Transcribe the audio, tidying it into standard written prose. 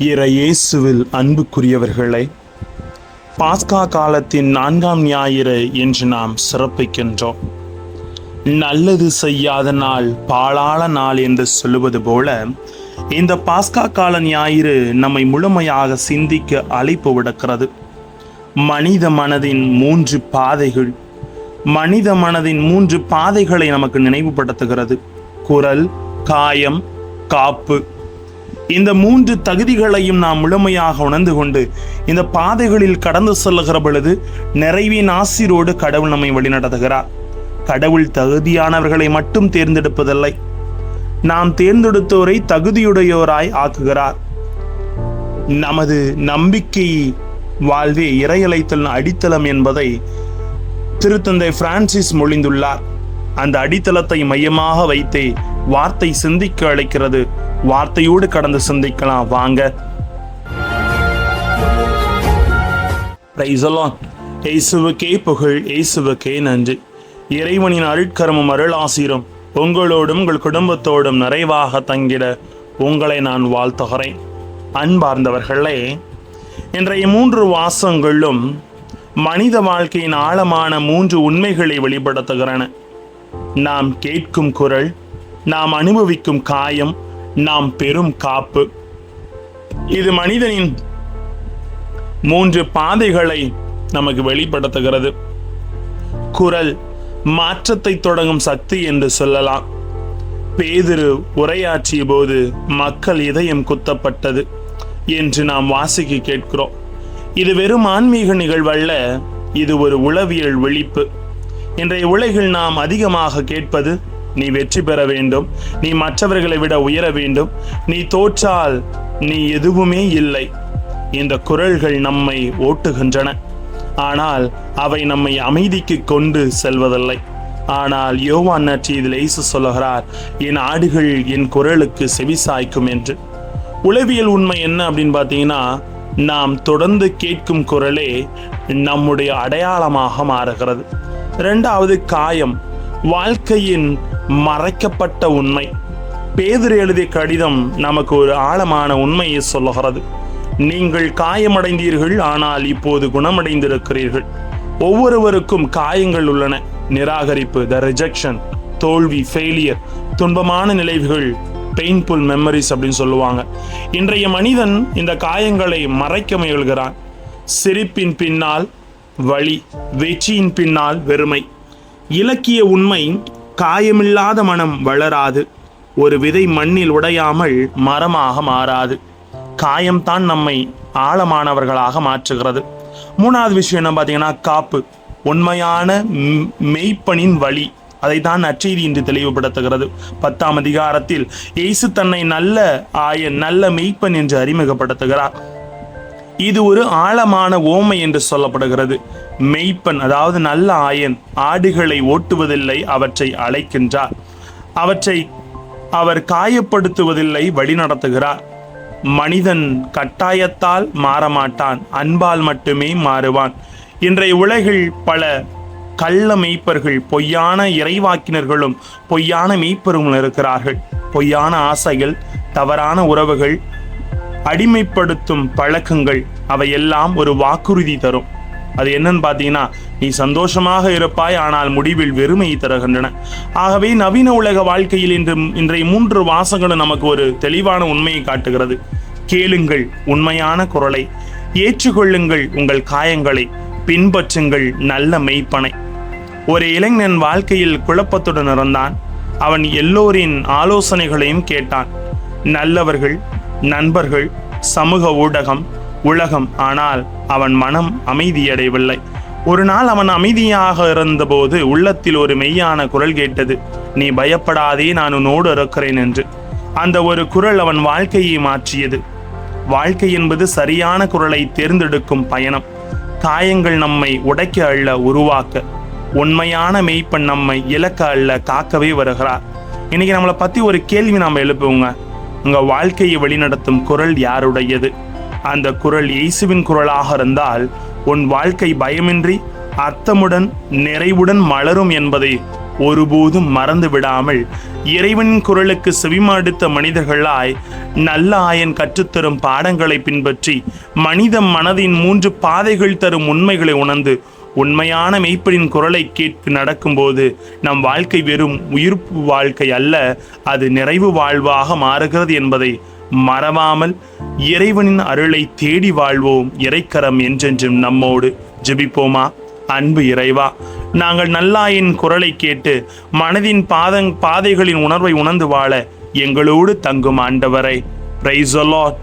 இறையேசுவில் அன்புக்குரியவர்களே, பாஸ்கா காலத்தின் 4ஆம் ஞாயிறு என்று நாம் சிறப்பிக்கின்றோம். நல்லது செய்யாத நாள் பாழான நாள் என்று சொல்லுவது போல, இந்த பாஸ்கா கால ஞாயிறு நம்மை முழுமையாக சிந்திக்க அழைப்பு விடுக்கிறது. மனித மனதின் 3 பாதைகள், மனித மனதின் 3 பாதைகளை நமக்கு நினைவுபடுத்துகிறது. குரல், காயம், காப்பு. இந்த 3 தகுதிகளையும் நாம் முழுமையாக உணர்ந்து கொண்டு இந்த பாதைகளில் கடந்து செல்லுகிற பொழுது நிறைவின் ஆசிரோடு கடவுள் நம்மை வழிநடத்துகிறார். கடவுள் தகுதியானவர்களை மட்டும் தேர்ந்தெடுப்பதில்லை, நாம் தேர்ந்தெடுத்தோரை தகுதியுடையோராய் ஆக்குகிறார். நமது நம்பிக்கை வாழ்வே இறையலைத்தல் அடித்தளம் என்பதை திருத்தந்தை பிரான்சிஸ் மொழிந்துள்ளார். அந்த அடித்தளத்தை மையமாக வைத்தே வார்த்தை சிந்திக்க அழைக்கிறது. வார்த்தையோடு கடந்து சிந்திக்கலாம் வாங்க. இயேசுவுக்கே புகழ், இயேசுவுக்கே நன்றி. இறைவனின் அருட்கரமும் அருளாசிரும் உங்களோடும் உங்கள் குடும்பத்தோடும் நிறைவாக தங்கிட உங்களை நான் வாழ்த்துகிறேன். அன்பார்ந்தவர்களே, இன்றைய 3 வாசங்களும் மனித வாழ்க்கையின் ஆழமான 3 உண்மைகளை வெளிப்படுத்துகிறன. நாம் கேட்கும் குரல், நாம் அனுபவிக்கும் காயம், நாம் பெரும் காப்பு. இது மனிதனின் 3 பாதைகளை நமக்கு வெளிப்படுத்துகிறது. குரல் மாற்றத்தை தொடங்கும் சக்தி என்று சொல்லலாம். பேதுரு உரையாற்றிய போது மக்கள் இதயம் குத்தப்பட்டது என்று நாம் வாசிக்க கேட்கிறோம். இது வெறும் ஆன்மீக நிகழ்வல்ல, இது ஒரு உளவியல் விழிப்பு. இன்றைய உலகில் நாம் அதிகமாக கேட்பது, நீ வெற்றி பெற வேண்டும், நீ மற்றவர்களை விட உயர வேண்டும், நீ தோற்றால் நீ எதுவுமே இல்லை. இந்த குரல்கள் நம்மை ஓட்டுகின்றன, ஆனால் அவை நம்மை அமைதிக்கு கொண்டு செல்வதில்லை. ஆனால் யோவான் நற்செய்தியில் இயேசு சொல்லுகிறார், என் ஆடுகள் என் குரலுக்கு செவிசாய்க்கும் என்று. உளவியல் உண்மை என்ன அப்படின்னு பார்த்தீங்கன்னா, நாம் தொடர்ந்து கேட்கும் குரலே நம்முடைய அடையாளமாக மாறுகிறது. 2வது காயம், வாழ்க்கையின் மறைக்கப்பட்ட உண்மை. பேதுரு எழுதிய கடிதம் நமக்கு ஒரு ஆழமான உண்மையை சொல்லுகிறது. நீங்கள் காயமடைந்தீர்கள், ஆனால் இப்போது குணமடைந்திருக்கிறீர்கள். ஒவ்வொருவருக்கும் காயங்கள் உள்ளன. நிராகரிப்பு, த ரிஜெக்ஷன், தோல்வி, ஃபெயிலியர், துன்பமான நினைவுகள், பெயின்ஃபுல் மெமரிஸ் அப்படின்னு சொல்லுவாங்க. இன்றைய மனிதன் இந்த காயங்களை மறைக்க முயல்கிறான். சிரிப்பின் பின்னால் வலி, வெற்றியின் பின்னால் வெறுமை. இலக்கிய உண்மை, காயமில்லாத மனம் வளராது. ஒரு விதை மண்ணில் உடையாமல் மரமாக மாறாது. காயம்தான் நம்மை ஆழமானவர்களாக மாற்றுகிறது. 3வது விஷயம் என்ன பார்த்தீங்கன்னா, காப்பு. உண்மையான மெய்ப்பனின் வழி. அதை தான் நற்செய்தி என்று தெளிவுபடுத்துகிறது. 10ஆம் அதிகாரத்தில் இயேசு தன்னை நல்ல ஆயன், நல்ல மெய்ப்பன் என்று அறிமுகப்படுத்துகிறார். இது ஒரு ஆழமான ஓமை என்று சொல்லப்படுகிறது. மெய்ப்பன், அதாவது நல்ல ஆயன், ஆடுகளை ஓட்டுவதில்லை, அவற்றை அழைக்கின்றார். அவற்றை அவர் காயப்படுத்துவதில்லை, வழிநடத்துகிறார். மனிதன் கட்டாயத்தால் மாறமாட்டான், அன்பால் மட்டுமே மாறுவான். இன்றைய உலகில் பல கள்ள மெய்ப்பர்கள், பொய்யான இறைவாக்கினர்களும் பொய்யான மெய்ப்பரும் இருக்கிறார்கள். பொய்யான ஆசைகள், தவறான உறவுகள், அடிமைப்படுத்தும் பழக்கங்கள், அவையெல்லாம் ஒரு வாக்குறுதி தரும். அது என்னன்னு பார்த்தீங்கன்னா, நீ சந்தோஷமாக இருப்பாய், ஆனால் முடிவில் வெறுமையை தருகின்றன. ஆகவே நவீன உலக வாழ்க்கையில் இன்றைய 3 வாசங்களும் நமக்கு ஒரு தெளிவான உண்மையை காட்டுகிறது. கேளுங்கள் உண்மையான குரலை, ஏற்றுக்கொள்ளுங்கள் உங்கள் காயங்களை, பின்பற்றுங்கள் நல்ல மெய்ப்பனை. ஒரு இளைஞன் வாழ்க்கையில் குழப்பத்துடன் இருந்தான். அவன் எல்லோரின் ஆலோசனைகளையும் கேட்டான். நல்லவர்கள், நண்பர்கள், சமூக ஊடகம், உலகம். ஆனால் அவன் மனம் அமைதியடையவில்லை. ஒரு நாள் அவன் அமைதியாக இருந்தபோது உள்ளத்தில் ஒரு மெய்யான குரல் கேட்டது, நீ பயப்படாதே, நான் உன்னோடு இருக்கிறேன் என்று. அந்த ஒரு குரல் அவன் வாழ்க்கையை மாற்றியது. வாழ்க்கை என்பது சரியான குரலை தேர்ந்தெடுக்கும் பயணம். காயங்கள் நம்மை உடைக்க அல்ல, உருவாக்க. உண்மையான மெய்ப்பன் நம்மை இலக்க அல்ல, காக்கவே வருகிறார். இன்னைக்கு நம்மளை பத்தி ஒரு கேள்வி நாம் எழுப்புவோங்க. உங்க வாழ்க்கையை வழிநடத்தும் குரல் யாருடையது? அந்த குரல் இயேசுவின் குரலாக இருந்தால் உன் வாழ்க்கை பயமின்றி அர்த்தமுடன் நிறைவுடன் மலரும் என்பதை ஒருபோதும் மறந்து விடாமல் இறைவனின் குரலுக்கு செவிமடுத்த மனிதர்களாய் நல்ல ஆயன் கற்றுத்தரும் பாடங்களை பின்பற்றி மனித மனதின் 3 பாதைகள் தரும் உண்மைகளை உணர்ந்து உண்மையான மெய்ப்பனின் குரலை கேட்டு நடக்கும்போது நம் வாழ்க்கை வெறும் உயிர்ப்பு வாழ்க்கை அல்ல, அது நிறைவு வாழ்வாக மாறுகிறது என்பதை மறவாமல் இறைவனின் அருளை தேடி வாழ்வோம். இறைக்கரம் என்றென்றும் நம்மோடு. ஜெபிப்போமா. அன்பு இறைவா, நாங்கள் நல்லாயின் குரலை கேட்டு மனதின் பாதைகளின் உணர்வை உணர்ந்து வாழ எங்களோடு தங்கும் ஆண்டவரை. Praise the Lord.